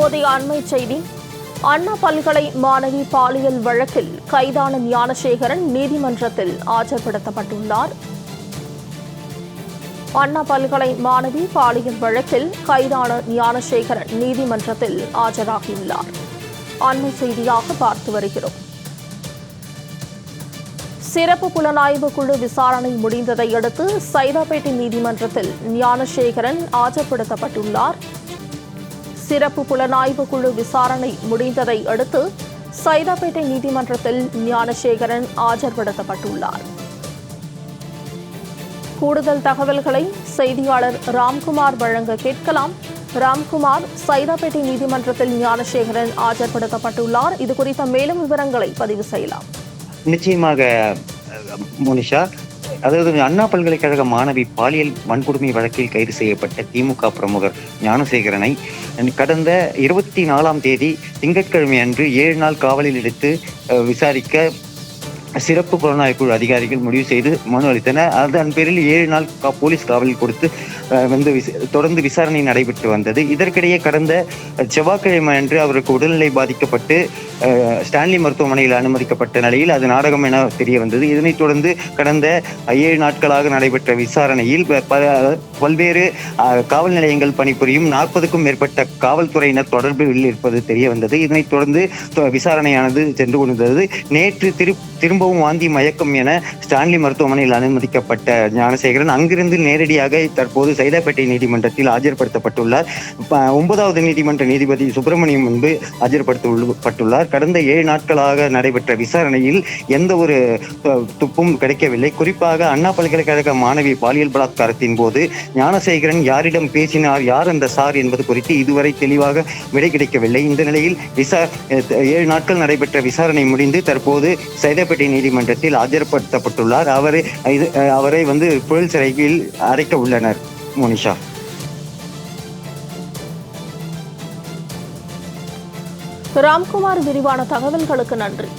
தற்போதைய அண்மை செய்தி. அண்ணா பல்கலை மாணவி பாலியல் வழக்கில் கைதான ஞானசேகரன் நீதிமன்றத்தில் ஆஜர்படுத்தப்பட்டுள்ளார். அண்ணா பல்கலை மாணவி பாலியல் வழக்கில் கைதான ஞானசேகரன் நீதிமன்றத்தில் ஆஜராகியுள்ளார். அண்மை செய்தியாக பார்த்து வருகிறோம். சிறப்பு புலனாய்வு குழு விசாரணை முடிந்ததை அடுத்து சைதாப்பேட்டை நீதிமன்றத்தில் ஞானசேகரன் ஆஜர்படுத்தப்பட்டுள்ளார். சிறப்பு புலனாய்வு குழு விசாரணை முடிந்ததை அடுத்து சைதாப்பேட்டை நீதிமன்றத்தில் ஞானசேகரன் ஆஜர்படுத்தப்பட்டுள்ளார். கூடுதல் தகவல்களை செய்தியாளர் ராம்குமார் வழங்க கேட்கலாம். ராம்குமார், சைதாப்பேட்டை நீதிமன்றத்தில் ஞானசேகரன் ஆஜர்படுத்தப்பட்டுள்ளார். இது குறித்த மேலும் விவரங்களை பதிவு செய்யலாம். நிச்சயமாக மோனிஷா, அதாவது அண்ணா பல்கலைக்கழக மாணவி பாலியல் வன்கொடுமை வழக்கில் கைது செய்யப்பட்ட திமுக பிரமுகர் ஞானசேகரனை கடந்த 24ஆம் தேதி திங்கட்கிழமை அன்று 7 நாள் காவலில் எடுத்து விசாரிக்க சிறப்பு புலனாய்வு குழு அதிகாரிகள் முடிவு செய்து மனு அளித்தனர். அதன் பேரில் 7 நாள் போலீஸ் காவலில் கொடுத்து தொடர்ந்து விசாரணை நடைபெற்று வந்தது. இதற்கிடையே கடந்த செவ்வாய்க்கிழமை அன்று அவருக்கு உடல்நிலை பாதிக்கப்பட்டு ஸ்டான்லி மருத்துவமனையில் அனுமதிக்கப்பட்ட நிலையில் அது நாடகம் என தெரிய வந்தது. இதனைத் தொடர்ந்து கடந்த 7 நாட்களாக நடைபெற்ற விசாரணையில் பல்வேறு காவல் நிலையங்கள் பணிபுரியும் 40க்கும் மேற்பட்ட காவல்துறையினர் தொடர்பில் இருப்பது தெரிய வந்தது. இதனைத் தொடர்ந்து விசாரணையானது சென்று கொண்டிருந்தது. நேற்று திரும்பவும் வாந்தி மயக்கம் என ஸ்டான்லி மருத்துவமனையில் அனுமதிக்கப்பட்ட ஞானசேகரன் அங்கிருந்து நேரடியாக தற்போது சைதாப்பேட்டை நீதிமன்றத்தில் ஆஜர்படுத்தப்பட்டுள்ளார். 9வது நீதிமன்ற நீதிபதி சுப்பிரமணியம் முன்பு ஆஜர்படுத்தப்பட்டுள்ளார். கடந்த 7 நாட்களாக நடைபெற்ற விசாரணையில் எந்த ஒரு துப்பும் கிடைக்கவில்லை. குறிப்பாக அண்ணா பல்கலைக்கழக மாணவி பாலியல் பலாத்காரத்தின் போது ஞானசேகரன் யாரிடம் பேசினார், யார் அந்த சார் என்பது குறித்து இதுவரை தெளிவாக விடை கிடைக்கவில்லை. இந்த நிலையில் 7 நாட்கள் நடைபெற்ற விசாரணை முடிந்து தற்போது சைதாப்பேட்டை நீதிமன்றத்தில் ஆஜர்படுத்தப்பட்டுள்ளார். அவரை புழல் சிறையில் அடைக்க உள்ளனர். மோனிஷா, ராம்குமார், விரிவான தகவல்களுக்கு நன்றி.